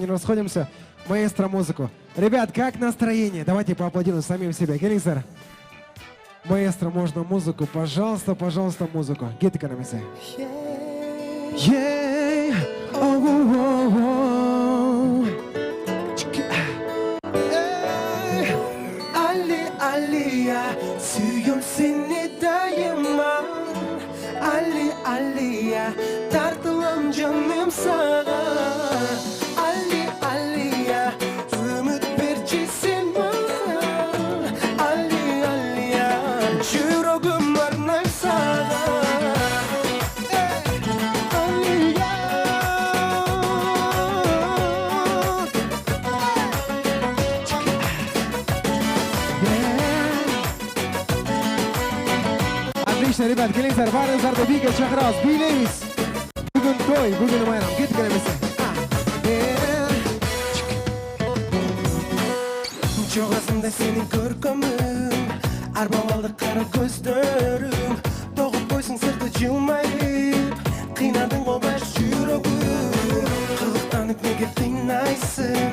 Не расходимся. Маэстро музыку. Ребят, как настроение? Давайте поаплодируем самим себе. Келингсер. Маэстро, можно музыку? Пожалуйста, пожалуйста, музыку. Get экономисы. Yeah. Oh, oh, oh, oh. Hey. Ali, Aliya, suyum seni daima. Ali, Aliya, tartılam canım sana. Ali, Aliya, ümit vercisin bana. Ali, Aliya, yüreğim var sana. Aliya. Отлично, ребят, Келингсер, баарыңыздарда биге чакырабыз. Бийлейбиз. Бүгүн той, бүгүн майрам. Кетип келебиз. Çoğazımda senin görkemim, arbavaldı kara gözlerim. Doğup koysun sırtı cılmayıp, kıynadın o baş yüreğim. Kılıklanıp nege kıynaysın,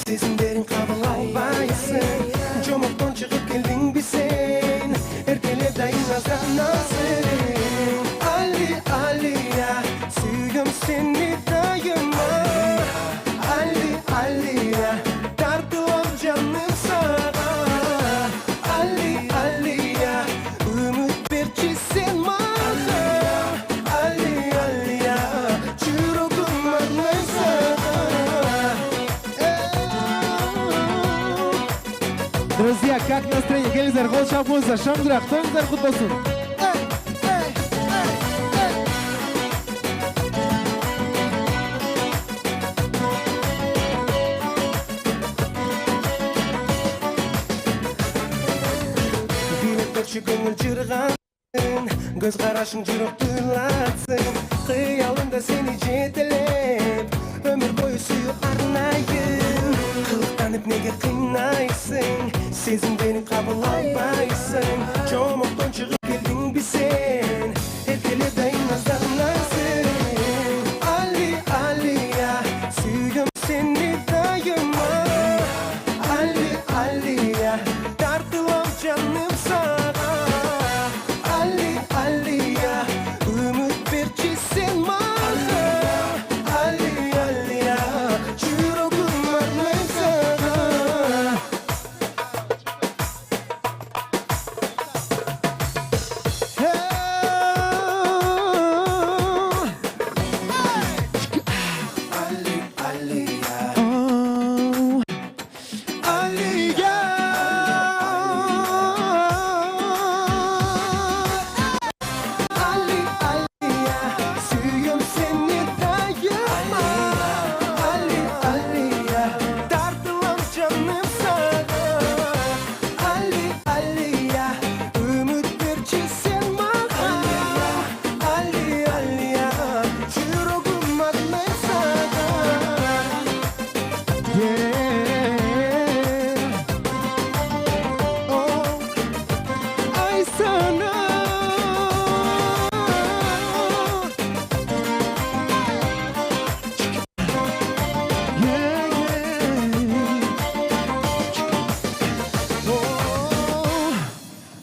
sezinlerin kabul albaysın. Çomuktan çıkıp geldin bir sen, erkele dayın azanasın. Ali, Aliya, suyum seni daima. Ali, Aliya, tartılam canım sana. Ali, Aliya, ümit vercisin bana. Ali, Aliya, yüreğim var sana. Друзья, как настроение? Келингсер, қол шапыңыздар, шамдырақ, тойыңыздар құтты болсын. Көңіл жырғансың, көз қарашың жүректі ұрлатсың. Қиялымда сені жетелеп, өмір бойы сүю арнайын. Қылықтанып неге қинайсың, сезімдерін қабыл албайсың. Жомоқтан шығып келдің бе сен, еркелеп дайын азданасың. Ali, Aliya, сүйем сені дайыма. Ali, Aliya, тартылам жаным sana.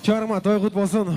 Чарма, той құт болсын.